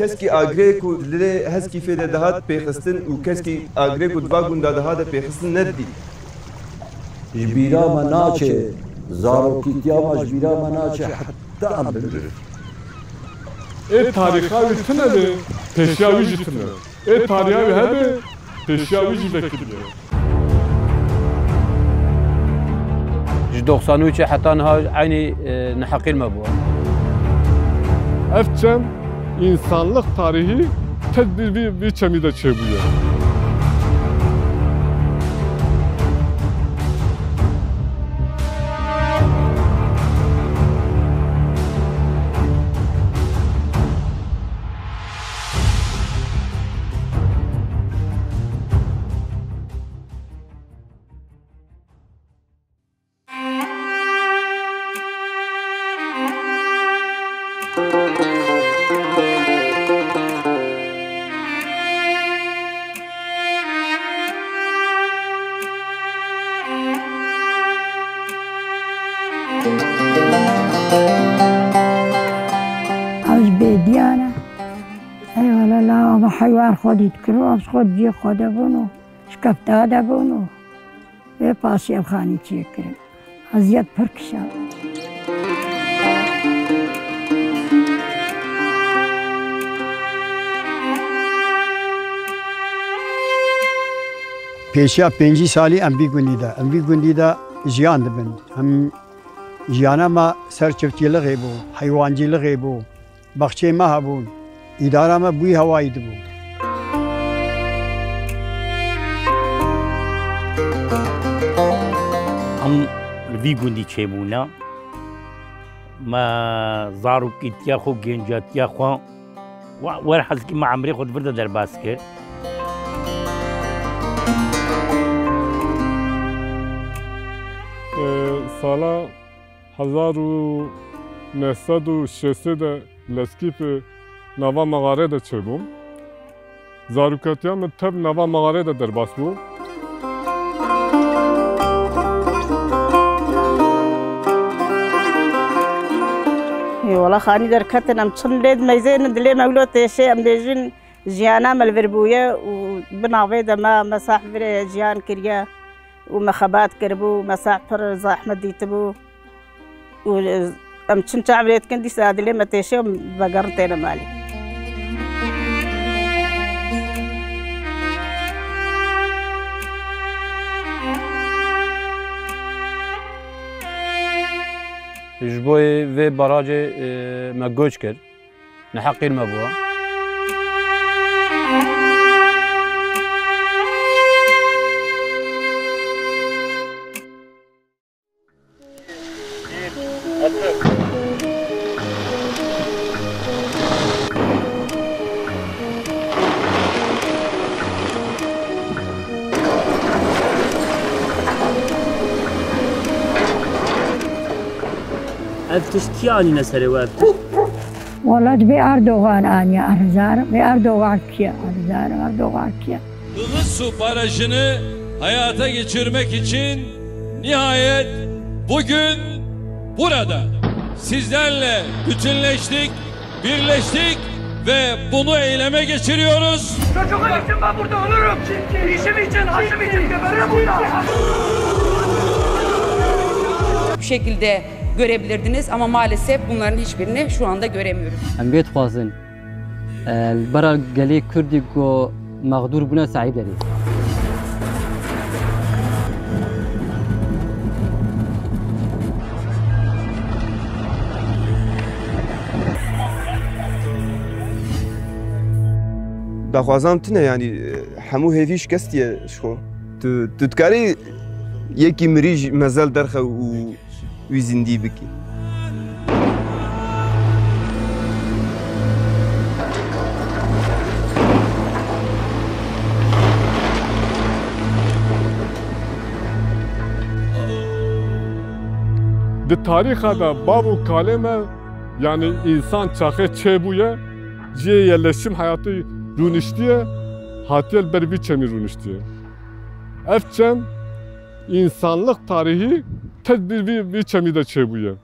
keski agre ku le heski fede dahat pexistin û keski agre ku dva gunda dahat pexistin nedî. Ji bîra me naçe, zarokîtiya me ji bîra me naçe heta em bimrin. Ê tarîxa wî tune be, pêşiya wî jî tune. Ê tariha wî hebe, pêşiya wî jî vekiriye. Ji 93'e heta niha aynı neheqîr me bûye. Ev çem insanlık tarihi tedbir bir çemî de çêbûye. حیوان خودت کرو از خود جی خود بونو شکفت داده بونو به پاسی افغانی چیه کرد ازیاد پرکشم پیشیا 5 سالی ام بی گوندی دا جیان دبن هم جیانا ما سرچفتیلغی بو حیوانجیلغی بو بخچه ما هبون اداره ما بوی هوایی دبو هم وی گوندی چیمونا ما زاروکیتیا خو گنجاتیا خو ور حزکی ما عمری خود برده در باس کرد سالا 1906 لسکیپ نوا مغاره ده چبوم زاروکاتیا من تب نوا مغاره ده در باس بو والله خاني در كتنا متصلد ميزين دلي مولوت شيء ام ديجين جيانا مالفربويه وبنعويد ما مساح في جيان كريا ومخبات كربو مساح فر زحمه ديتبو و ام تشن تعبليت كندي سادلي متيشي بقرتين مالي جبوی و باراج مگوش کرد نحقیر مبوا افتش يعني نسأله وابتش ولد بأردوغان آنيا أرزار بأردوغان كيا أرزار أردوغان كيا Ilısu Barajı'nı hayata geçirmek için nihayet bugün burada sizlerle bütünleştik, birleştik ve bunu eyleme geçiriyoruz. Çocuğum için ben burada olurum. İşim için, aşım için geberirim burada. Bu şekilde görebilirdiniz ama maalesef bunların hiçbirini şu anda göremiyoruz. Em bê dixwazin bara gelê Kurdî ku mağdur bûne sahîb derê. Daxwazam tune yani hemû hêvî şikestiye şo. Tu dikarî yekî mirî mezel derxe û wî zindî bikî. Di tarixa da bav û kalê me yani insan çaxê çêbûye ciyê yerleşim hayatı rûniştiye hatiye ber vî çemî rûniştiye. Ev çem insanlık tarihi tedbir vî çemî de çêbûye.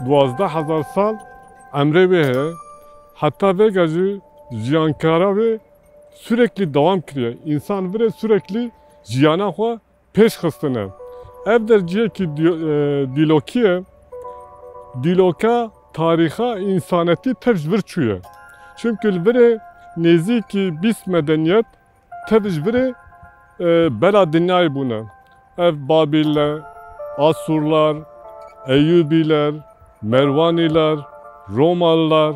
12,000 سال emre ve he. Hatta ve gazı jiyankara ve sürekli devam kiriyor. İnsan böyle sürekli jiyana xwe peş xistine. Ev derciye ki dilokiye, diloka tariha insaneti tevz bir çuye. Çünkü böyle neziki bis medeniyet tevz bir bela dünyayı buna. Ev Babiller, Asurlar, Eyyubiler, Mervaniler, Romalılar,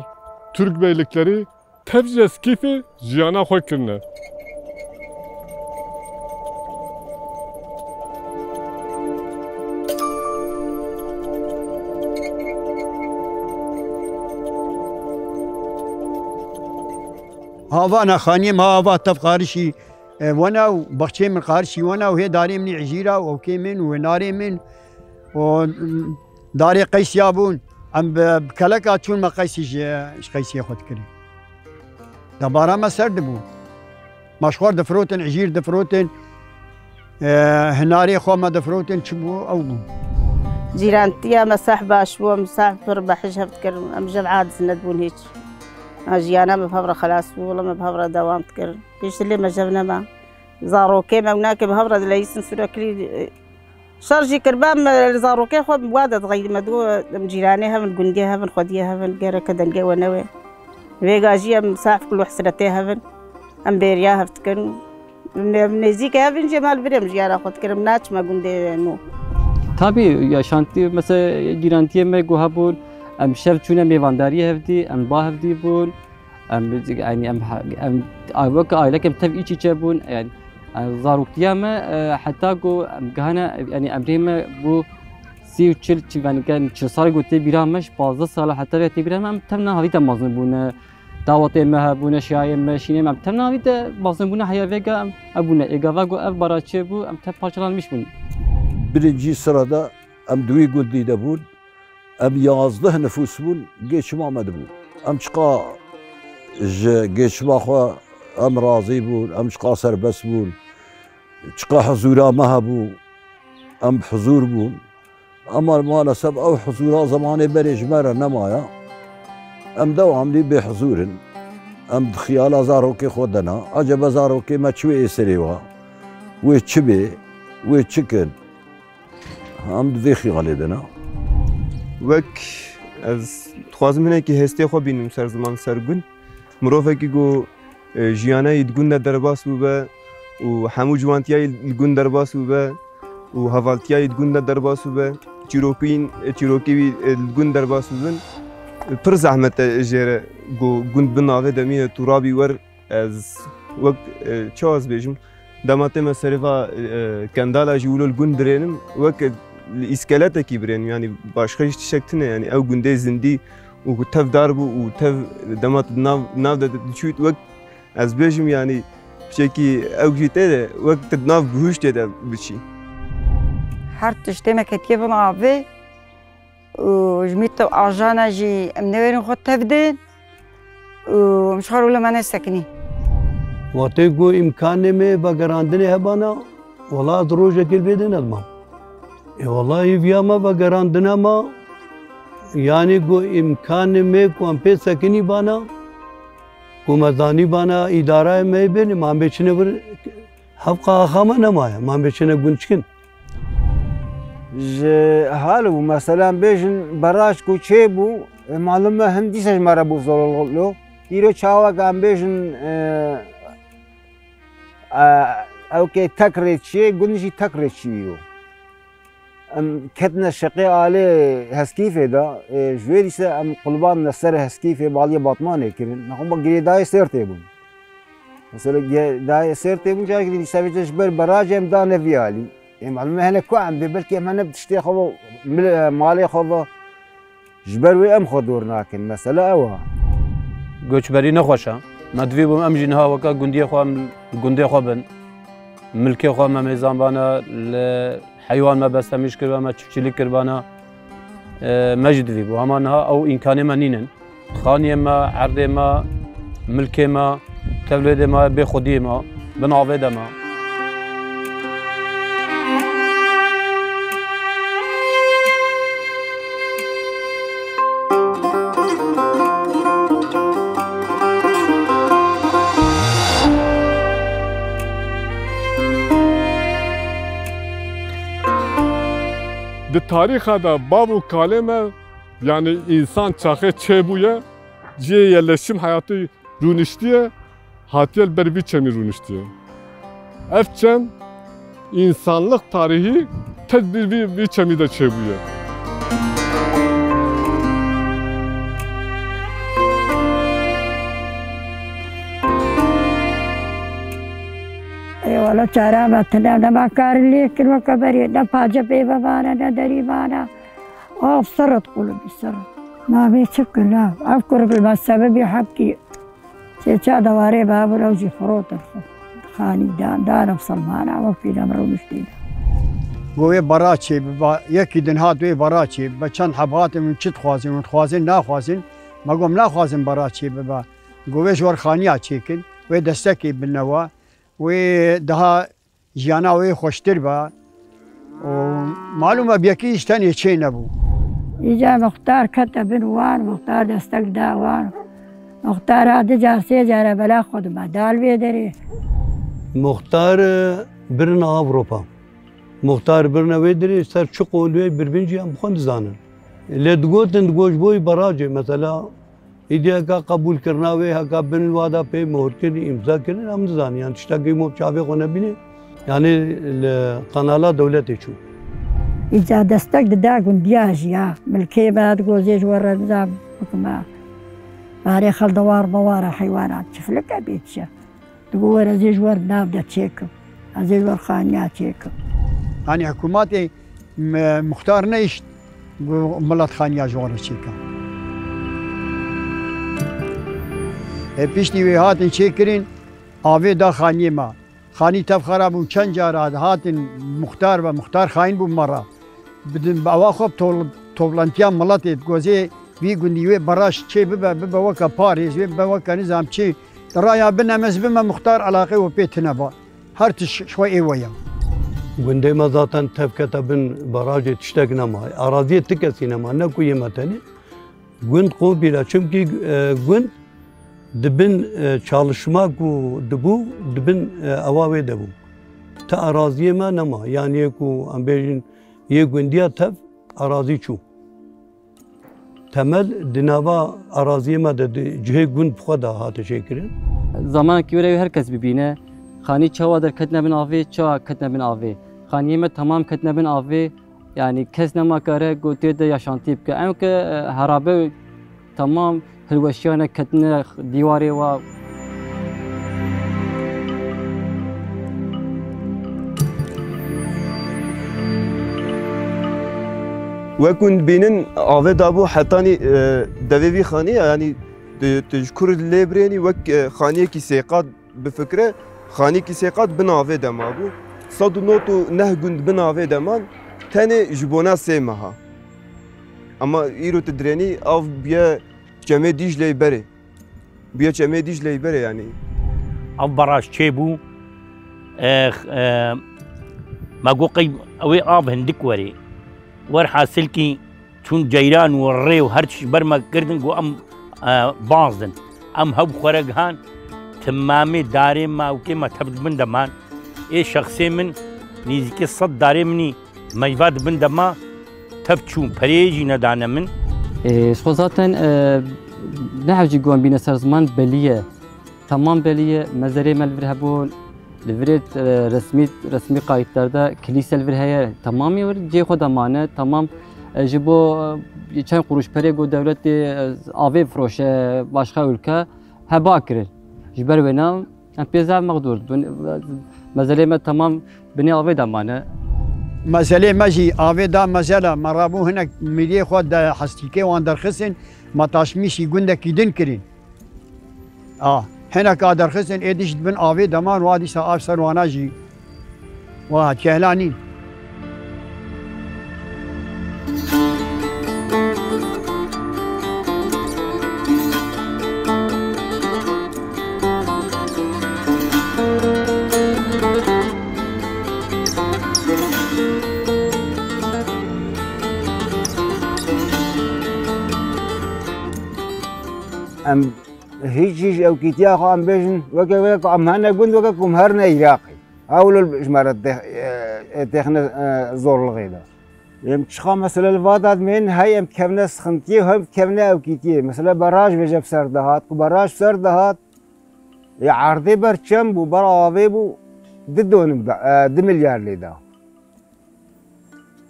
Türk beylikleri tevz eskifi jiyana xwe kirine. هاوا نخانیم هاوا تفقارشی وانا و بخچه من قارشی وانا و هی داری منی عجیرا و اوکی من و ناری من و داری قیسیابون ام بکلکا چون ما قیسی خود کری دبارا ما سرد بو مشخور دفروتن عجیر دفروتن هناری خو ما دفروتن چبو او بو جيرانتي مساح باش بو مساح بربع حجها بتكر ام جمعات زند بون هيك اجيانا بفبره خلاص والله ما بفبره دوام تكر ليش اللي ما جبنا ما زارو كيما هناك بفبره ليسن سوركلي شرجي كربام زارو كي خو بوادة غير مدو جيرانيها من قنديها من خديها من غير كدنجي ونوي فيغا جي مساح كل وحسرتيها من ام بيرياها بتكر نزيك هافن جمال بريم جيارا خود كرم ناچ ما قندي نو Tabii yaşantı mesela girantiye me gohabun em şev çune mevandari hevdi em ba hevdi bun yani em avak aile kem tav iç içe bun yani zaruktiya me hatta go gana yani emrime bu si çil yani kan çsar gote birameş bazı sala hatta ve biramem temna havita mazın bun davet me bun şaye me şine em temna havita mazın bun haya vega abuna egava go ev baraçe bu em te parçalanmış bun birinci sırada em duy guldide bun, em yazdıh nüfus bun, geçma med bun. Em çıka geçma xwe em razı bun, em çıka serbest bun, çıka huzura meha bun, em huzur bun. Ama maalesef ev huzura zamanı berejmere nemaya. Em devamlı be huzurin. Em xiyala zaroki xwe dena, acaba zaroki me çi eseri wa, ve çi be, ve çikin. هم دوی خیالی دنا. وک از خوازم هنه که هستی خواب بینیم سر زمان سرگون مروفه که گو جیانه یدگون در باس بوده و همو جوانتیای یدگون در باس بوده و هوالتیای یدگون در باس بوده چیروکی یدگون در باس بودن پر زحمت جره گو گوند بناوه دمیه ترابی ور از وقت چاز بیجم داماته مسریفا کندالا جولول گوند درینم وقت الاسكالات كي برين يعني باشخيش تشكتنا يعني او قندي زندي وتف داربو وتف دمات ناف تشوت وقت از بيجم يعني بشكي او جيت وقت ناف بهوش تدا بشي هر تشتمه كتيبه معبي وجميت اجانا جي منورين خد تفدين ومش خارو لما نسكني واتيكو امكاني مي بقراندني هبانا والله دروجه كل بيدن المام والله يفياما بقراندنا ما يعني كو امكان में को हम पे सकनी बाना को मदानी बाना इदारा में बन मां बेचने पर हफ्का खमा नमाया मां बेचने गुंचकिन حالو مثلا بيجن براش کو چيبو معلومه هندي سج مره بو زولو يرو چاوا گام بيجن او كي تكريت شي گنجي تكريت شيو ام كتنا الشقي عليه هسكيفه دا جويري سا ام قلبان نسر هسكيفه بالي باطمان كرين نقوم بقري داي سيرتي بون مثلا داي سيرتي بون جاي دي سابج جبر براج ام دا نفيالي معلومه هنا كو عم ببلكي هنا بتشتي خو مالي خو جبر وي ام خدور ناكن مثلا اوا گوچبری نخوشه مدوی بوم ام جنها وکا گندی خو بن ملکی خو ما میزان بانا حيوان ما بستميش كربا ما تشيلي كربانا مجد في بو همانها او امكاني ما نينن خاني ما عرض ما ملكي ما تولد ما بخودي ما بنعوض ما di tariha da babu kaleme yani insan çaxe çebuye ciye yerleşim hayatı rüniştiye hatiyel berbi çemi rüniştiye. Efçem insanlık tarihi tedbir bir çemi de çebuye. ولا شرابتنا ده ما كار اللي كل وكبري ده فاجة بيبانا ده دريبانا صرت قلوبي صرت ما بيشكل لا أذكر بالسبب يحكي سيشا دواري باب روجي فروت خاني دان أفصل معنا وفي دمرو مشتينا گوی براچی با یکی دن هات وی براچی با چند حبات من چت خوازیم من خوازیم نخوازیم مگم نخوازیم براچی با گوی جور خانیا چیکن و دستکی بنوا و ده جانا و خوشتر با و معلومه بیکی اشتنی چی نبو ایجا مختار کتب وان مختار دستک داوان مختار هذا جارسي جارا بلا خود ما دال بيدري مختار برن أوروبا مختار برن ويدري سر شقول وي بربنجي أم خند زانن لدقوتن دقوش بوي براجي مثلا إذا كا قبول کرنا وي هكا بن الوادا पे مهر كري إمضا كري هم زان يعني تشتاقي مو بشافي خونه بيني يعني القناة دولتي شو إذا دستك داقون دياجيا ملكي بعد جوزيج ورا نظام حكما باري خل دوار بوارا حيوانات شفلك بيتشا تقول زيج ور نابدا تشيكو زيج ور خانيا تشيكو يعني حكوماتي مختار نيش ملت خانيا جوار تشيكا پیشتی وی هاتن چیکرین آوی دا خانی ما خانی تف خراب و چند جارا هاتن مختار و مختار خاین بو مرا بدن با خوب توبلانتیا ملت گوزه وی گندی وی براش چی ببا وکا پاریز وی ببا وکا نظام چی رایا بنمز بما مختار علاقه و پیتنا با هر تش شوي ايويا گنده ما zaten tevketa bin barajı tiştek nama araziye tikesine ma ne ku yemeteni gund ko bila çünkü gund dibin çalışma ku dibu dibin avave debu ta araziye ma nama yani ku ambejin ye gundiya tev arazi çu temel dinava araziye ma de cihe gund bxada hat teşekkürün zaman ki öyle herkes bibine خانی چوا در کتنه بن آوی چوا کتنه بن آوی خانیه من تمام کتنه بن آوی یعنی کس نما کاره گوته ده یا شانتیب که اما که هرابه تمام هلوشیانه کتنه دیواری و وكن بينن آوه دابو حتاني دوي خانية يعني تشكر الليبريني وك خانية كي سيقات بفكرة خانی کی سیقات بناوه دما بو صد نوتو نه گند بناوه دمان تنه جبونا سه مها اما ایرو تدرینی اف بیا جمع دیجلی بره بیا جمع دیجلی بره یعنی اف براش چه بو ما قوقي اوي اب هندك وري ور حاصل کی چون جيران وري وهرش برما كردن قو ام بازن ام هب خرجهان تمامي داري ما وكي ما تبد من دمان ايه شخصي من نيزكي صد داري مني ما يفاد من دما تبتشون بريجي ندانا من شو zaten نحوجي قوان بينا سر زمان بلية تمام بلية مزاري مالفر هبون لفريت رسمي قايدلerde kilise الفر هيا تمامي ور جي خود امانه تمام جبو چند قروش پره گو دولت آوی فروشه başka ülke heba kirir جبر بينام أم بيزا مقدور مزالي ما تمام بني آوي دمانه مزالي ماجي آوي دا مزالا مرابو هناك ملي خود دا حستيكي وان درخسن ما تاشميشي گنده كيدن كرين هناك درخسن ايديش بن آوي دمان وادي سا آف سروانا جي واه كهلانين ام هیچ او کیتیا خو ام بجن وکا ام هنا گوند وکا کم هرنا عراقي اول جمرت تخنا زور الغيدا ام تشخا مثلا الفادات من هاي ام كمنا سخنتيه وهم كمنا اوكيتيه مثلا براج بجا بسر دهات وبراج بسر دهات عرضي برشم وبراوي بو ددون 2 مليار ليدا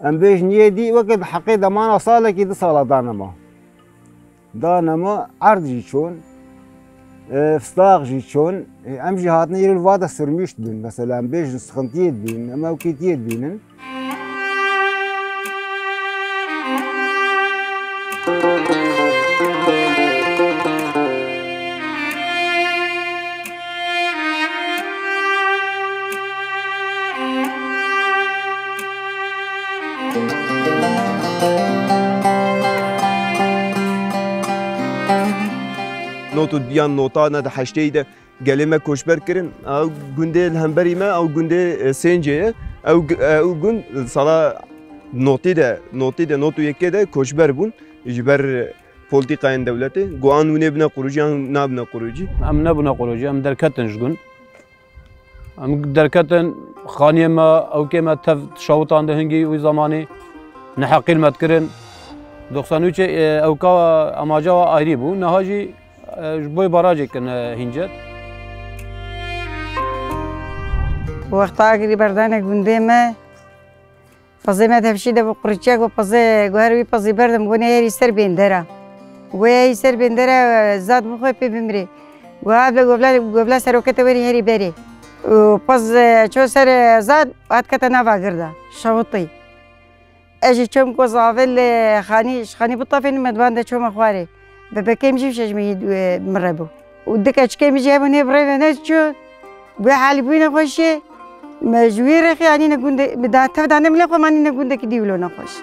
ام بيش نيدي وقت حقي ضمان صالة كي صالة دانما عرض جي شون فستاق جي شون ام جهاتنا يرو الفادا سرميشت بين مثلا بيش سخنتيه بين اما اوكيتيه بينن نوتو بیان نوتا نه ده هشته ده گلمه کوشبر کرن او گنده همبری ما او گنده سنجه او گند سالا نوتی ده نوتو یکی ده کوشبر بون جبر پولیتیکای دولتی گوان ونه بنا قروجی هم نبنا قروجی ام نبنا قروجی ام درکتن جگن ام درکتن خانیه ما او که ما تف شوطان ده هنگی وی زمانی نحقیل متکرن 93 او کا اماجا آیری بو نهاجی جبوی باراجی کن هنجت وقت آگری بردن گنده ما فضی ما تفشیده با قرچک و فضی گوهروی فضی بردم گونه هری سر بیندره گویا سر بیندره زاد بخواه پی بمری گوبلا سروکت وری هری بری و پس چو سر زاد وقت کتا نوا گرده شوطی اجی چوم کو زاول خانی بطافین مدوان چوم خواره ببكي مجيب شجمي مربو ودك اشكي مجي هبني بريفه نسجو بحال بينا خوشي مجوير اخي يعني نقول بدا تبدا نملي خو ماني نقول دك ديولو نخوش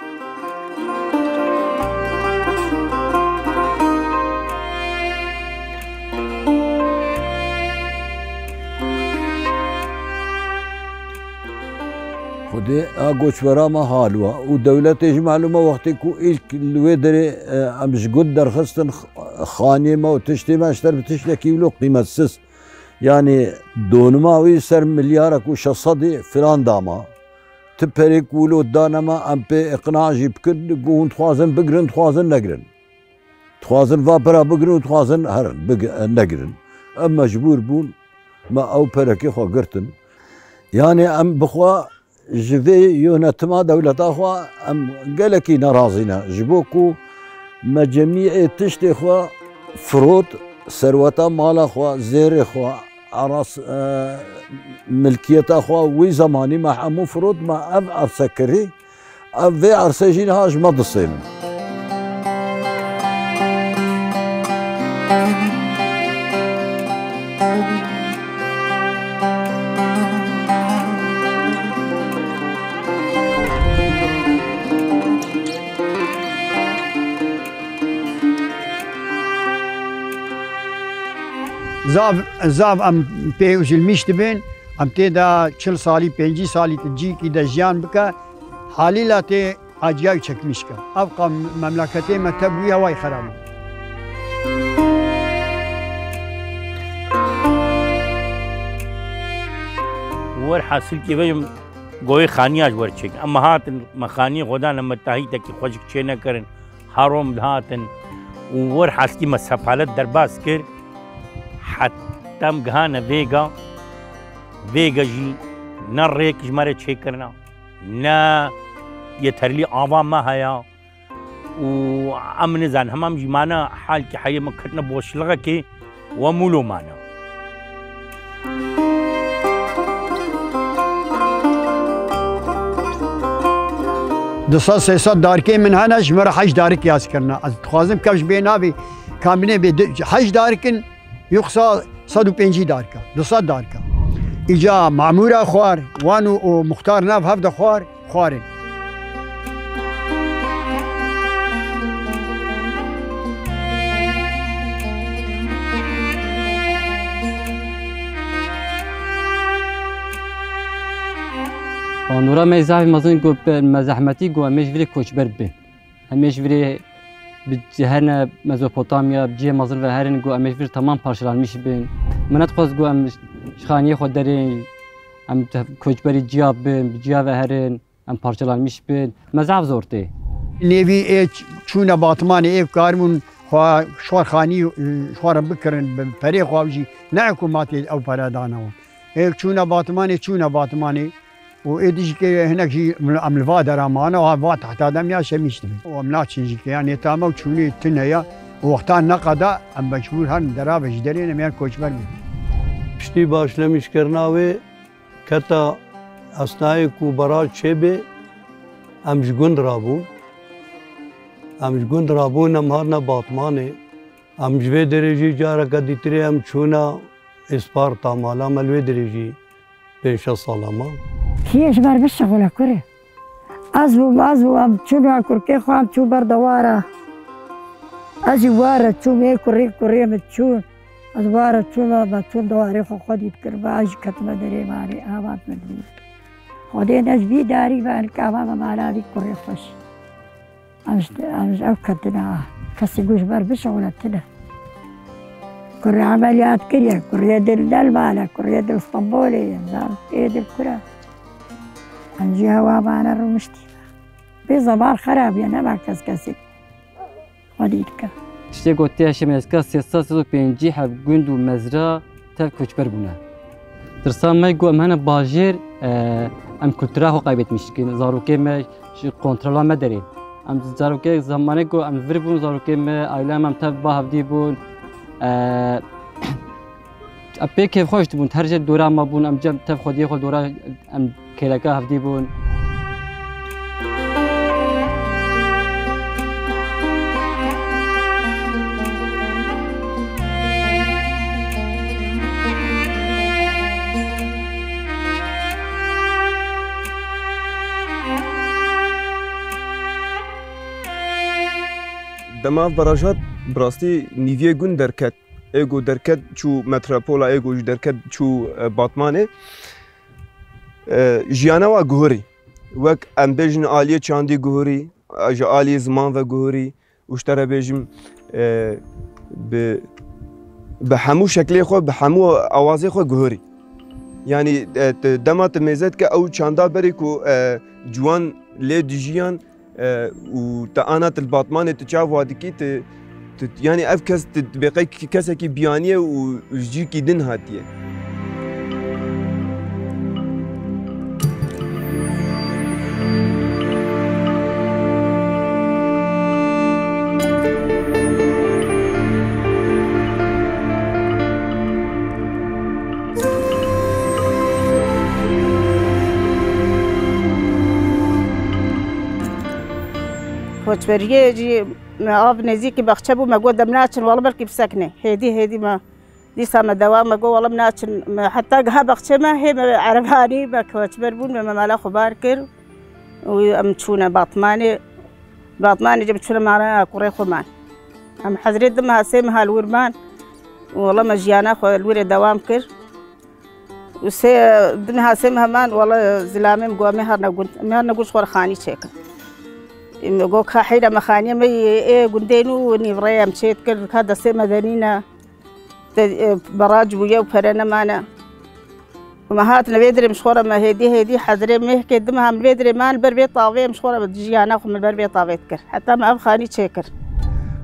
خودی آگوشورا ما حالوا و دولتش معلومه وقتی کو ایل الویدری امش گود درخستن خانی ما و تشتی ما اشتر بتشتی کیلو قیمت سس yani donuma ser milyara ku şasadi filan dama tperik wulu danama ampe iqna jib kud gun twazın bigrin twazın negrin twazın vapara bigrin twazın her negrin em mecbur bun ma ew pereki xwe girtin yani em bixwe ji vê yönetima dewleta xwe em gelekî nerazî ne ji bo ku me cemîyê tiştê xwe firot serweta mala xwe zêrê xwe aras milkiyeta xwe wî zamanî me hemû firot me ev ersekirî ev vê ersê jî niha ji me disênin زاف ام پی وجلمیشت بین ام تی دا 40 سالی 50 سالی تجی کی دا جیان بکا حالی لا تی اجیای چکمیش کا ابقى مملکتی متبوی وای خراب ور حاصل کی وجم گوی خانیاج ور چک اما هات مخانی خدا لما تاهی تک خوشک چه نہ کرن حرام دهاتن ور حاصل کی مسفالت درباس کر حتى مقهانا فيجا جي نريك جمارة تشيكرنا نا يترلي عوام ما هيا وعم نزان همام جمانا حال كي حي مكتنا بوشلغة كي ومولو مانا دو سال داركي من هنا جمرة حج دارك ياس كرنا خوازم كمش بينابي كاملين حج داركن يخصى 150 داركا 200 داركا اجا معموره خوار وانو مختار ناف هفده خوارن نورا ميزاف مازن جو مزحمتي جو مجبري كوشبر به مجبري بجهرنا مزوپوتامیا بجه مازن و هرن گو امشور تمام پارچلانmış بین منت خواست گو خانی خود دارین ام کوچبری جیاب بین جیاب هرن ام parçalanmış bin mezaf zortu. نێوی چوونە باتمانێ ئێ کارمون شوارخانی شوارە بکردن پەرێ خواژی نەکوماتی ئەو پەرەدانەوە چوونە باتمانێ چوونە باتمانێ و ئێدیشکە هەنێکی ئەملوا دەرامانەوە وا تحتادەم یا شەمیشتن ئەم ناچینجیکەیان نێتامە و چوونی تنەیە وەختان نەقەدا ئەم بەچور هەن دەرابەش دەرێنە میان کۆچبەر بن پشتی باش لە میشکردناوێ کەتا ئەسنایەک و بەڕاج چێبێ ئەم ji gund rabûn em ji gund rabûn em hatine batmanê em ji vê derêjî careke dîtirê em çûna êsparta mala me li vê derêjî 5-6 sala ma هیچ بر بشغله کره از و ام چون کرکی خوام چون بر دواره از واره چون می کری متچون از واره چون با چون دواره خودید کر با از کتم دری ماری آباد مدلی خودی نجبی داری و ان کامام مالاوی کری خوش امش او کتنا کسی گوش بر بشغله تنه کری عملیات کریه کری دل ماله کری دل اسطنبولی دل کره انجی هوا معنا رو مشتی به زبان خراب یا نه مرکز کسی خودید که تشتی گوتی هشم از کس 305 حب گند و مزرعه تف کوچبر بونه درسان ما گو امهن باجر ام کلترا خو قایبت میشکن زاروکه ما کنترل ما داریم ام زاروکه زمانه گو ام ور بون زاروکه ما ایلام ام تف با هفدی بون اپی که خوشت بون هر جا دورا ما بون ام جم تف خودی خود دورا ام کلکا هفدی بون دما براجات براستی نیوی گون درکت ایگو درکت چو متروپولا ایگو درکت چو باتمانه جیانا و گوهری وک ام بیجن آلیه چاندی گوهری اجا آلیه زمان و گوهری وشتره بیجم به همو شکلی خود به همو آوازی خود گوهری یعنی دما تمیزد که او چاندا بری کو جوان لی دیجیان و تا آنا الباطمان تجاو وادکی يعني افكس تبقى كسكي بيانيه وجيكي دن هاتيه کوچبریه جی آب نزدیکی بخچه بو مگو دم ناچن والله برکی بسکنه هدی ما دیسا ما دوام مگو والله ناچن حتی گه بخچه ما هم عربانی با کوچبر بون ما مالا خبار کر و ام چونه باطمانه جب چونه معنا قره خمان ام حضرت دم هاسم هالورمان والله ما جيانا خو الور دوام کر و سه دم هاسم همان والله زلامه مقومه هر نگوش خور خانی چیک مگو که حیرا مخانی می گندینو نیوریم چیت کرد که دسته مدنینا براج بویا و پرنا مانا و مهات نویدر مشخورا ما هدی حضره مه که دم هم نویدر مان بر بی طاوی مشخورا جیانا خو من بر بی طاویت کر حتی ما اب خانی چیکر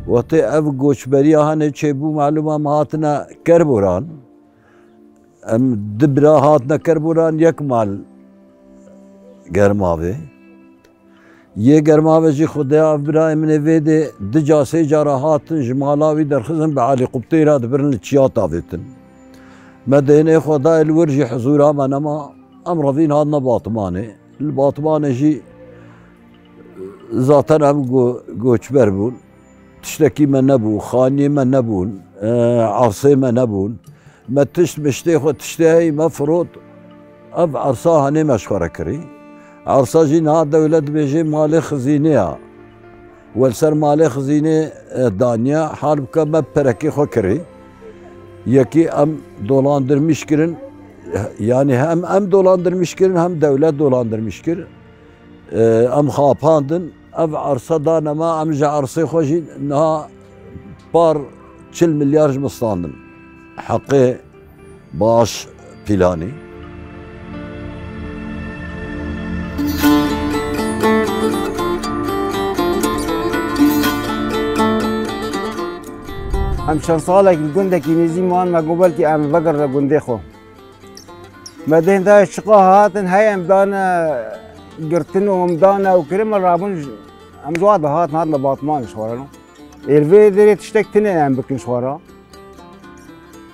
وقتی اب گوشبری هانه چه بو معلومه مهاتنا کربوران ام دبرا هاتنا کربوران یک مال گرماوی یه گرماوی جی خدا ابراهیم نویده دجاسه جراحات جمالاوی در خزن به علی قبطی را دبرن چیات آویتن مدینه خدا الورجی حضورا منما امروین هادنا باطمانه الباطمانه جی ذاتن هم گوچبر بون تشتکی من نبون خانی من نبون عرصه من نبون ما تشت مشتی خود تشتهی مفروض اب عرصه هنه مشخوره کری عرصه جی نهاد دولت بیجی مال خزینه والسر مال خزینه دانیا حال بکا ما پرکی خو کری یکی ام dolandırmış kirin yani hem dolandırmış kirin hem devlet dolandırmış kirin em xapandın ev arsa da nema em ji arsayı xwe jî niha par 40 milyar ji mistandin heqê baş planî هم چند ساله که گندکی نزی مان ما قبل که ام بگر گنده خو مدهن دا شقا هاتن هاي ام دانا قرتن وهم دانا وكريم الرابون ام زواد هات هات لباطمان شوارا الفي دري تشتك تنين ام بكن شوارا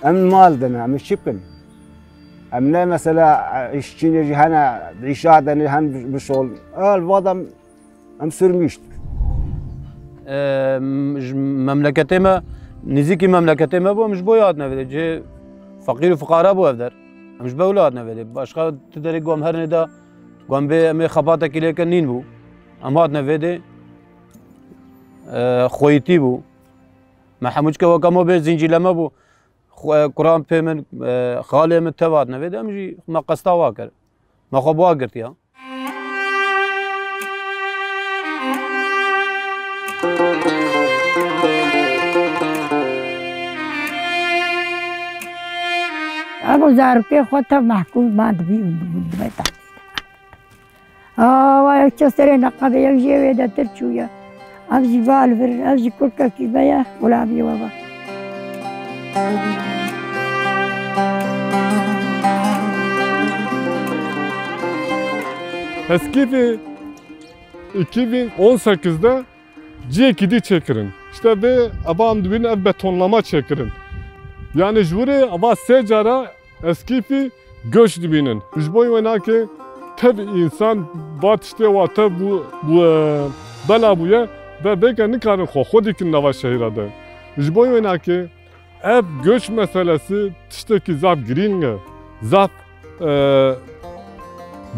ام مال دنا ام الشبكن ام لا مثلا اشتين يجي هنا عيشات انا هن بالشغل الوضع ام سرميشت مملكتي ما نزيكي مملكتي ما بو مش بو يادنا في جي فقير وفقراء بو افدر مش بولادنا في باشخا تدري قوم هرني دا قوم بي امي خباتك ليك نين بو ام هاتنا في خويتي بو ما حموش كوكامو بي زنجي لما بو قران بي من خالي من تبادنا في امجي ما قسطا واكر ما خو بواقرتيا ابو زاربي خوتها محكوم ما دبي بيتا ويا كسري نقب يجي ويدا ترشويا ابجي بالفر ابجي كلكا كيبايا ولا ابي بابا Eskivi 2018'de C2'de çekirin. İşte ve abam dibin ev betonlama çekirin. Yani juri ava secara eskifi göç dibinin. Jboy vena ki tabi insan bat işte vata bu bela buya ve belki ne kadar xodikin nava şehirada. Jboy vena ki ev göç meselesi tişteki zaf giringe, zaf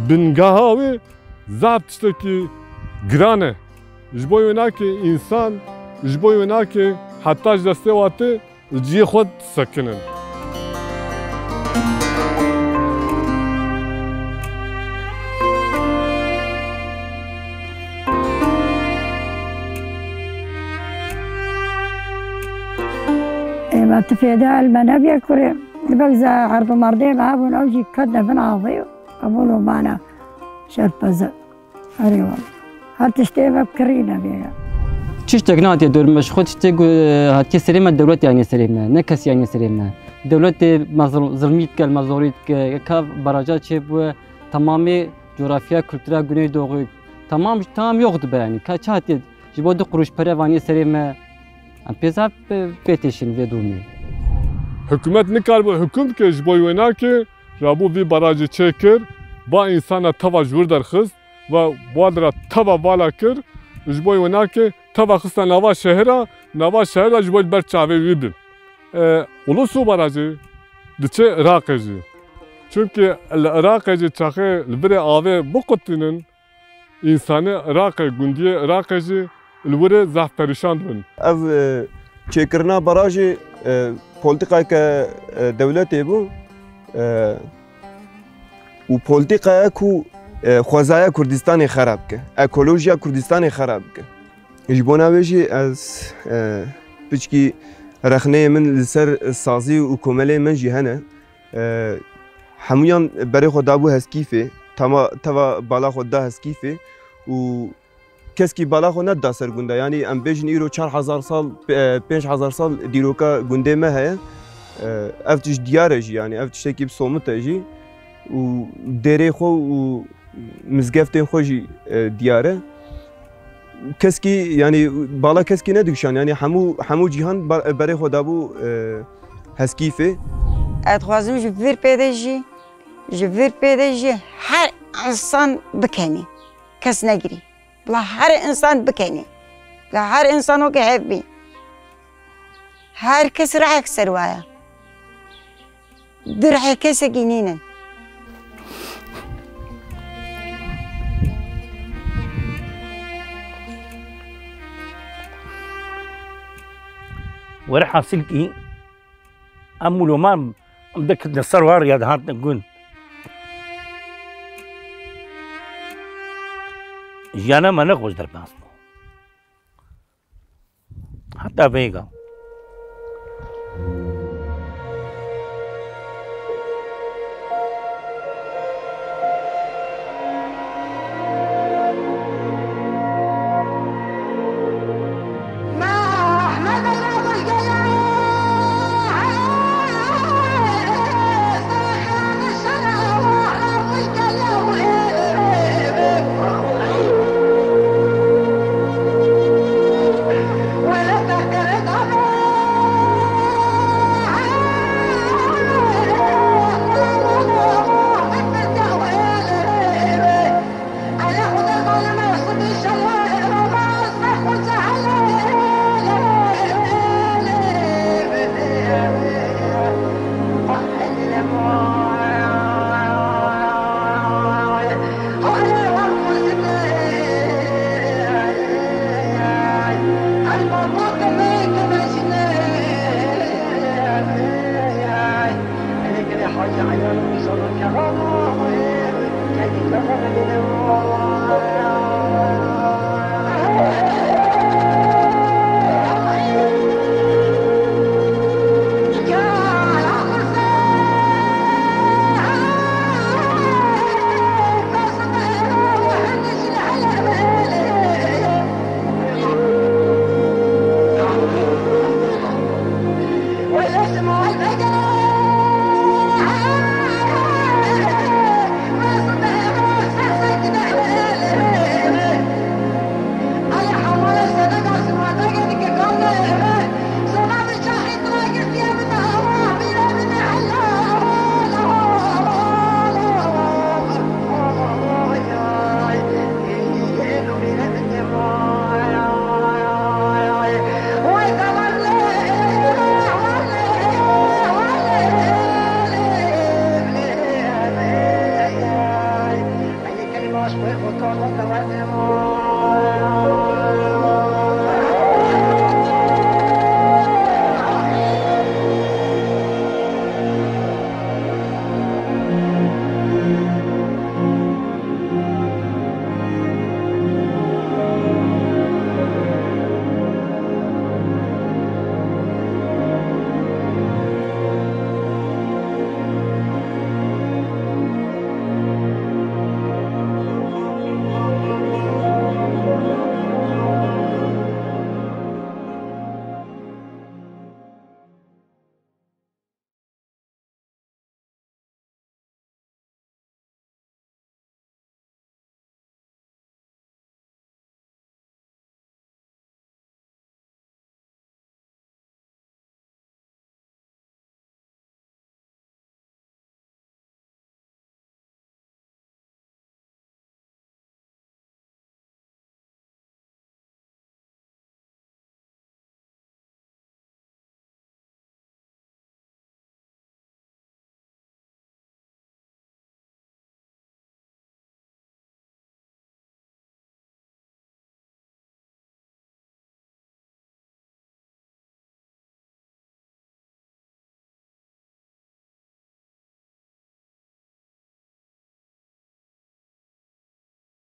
bingaha ve zaf tişteki grane. Jboy vena ki insan, jboy vena ki hatta deste vatı جي خود سكنن ما تفيدا المنابيا كوري بقزا عرض مرضي معابون اوجي كدنا بن عاضي قبولوا معنا شربزة أريوان هاتشتي بكرينا بيها تشتاق نادي دور مش خود تشتاق هاتي سليمة الدولة يعني سليمة نكس يعني سليمة دولة ظلميت كالمزوريت كاف براجات شيب تمامي جغرافيا كولتورا غني دوغ تمام يوقت يعني كاتشاتي جبود قروش بريفاني سليمة ام بيزاب بيتيشن فيدومي Hükümet ne kadar bu hüküm ki jboy vena ki rabu vi barajı çekir ba insana tava jurdar xız ve bu adra tava vala kir jboy vena ki tava xısta nava şehra jboy ber çave vibin. Ulusu barajı diçe Irak'ı. Çünkü Irak'ı çakı libere ave bu kutinin insanı Irak'ı gündiye Irak'ı libere zaf perişan bin. Ev çekirna barajı politika که دولتی بو و politika کو خوازای کردستان خراب که اکولوژیا کردستان خراب که جبونا ویجی از بچکی رخنه من لسر سازی و کومله من جهنه همون برای خدا بو هسکیفه تما بالا خدا هسکیفه و کسی بالا خود نداره سرگنده یعنی ام بیشتر ایرو 4000 سال 5000 سال دیروکا گنده مه هست افتش دیاره جی یعنی افتش تکی بسومته جی و دره خو و مزگفتن خوشی دیاره کسی یعنی بالا کسی ندیشان یعنی همو جهان برای خدا بو هسکیفه اتخوازم جبر پیدا جی هر انسان بکنی کس نگیری لا هر انسان بکنی لا هر انسانو که حبی هر کس رعک سروایا درع کس گینینن ورا حاصل کی امولو ما بدك السروار يا هات نقول جانا ما نخوش در باس حتى بيقا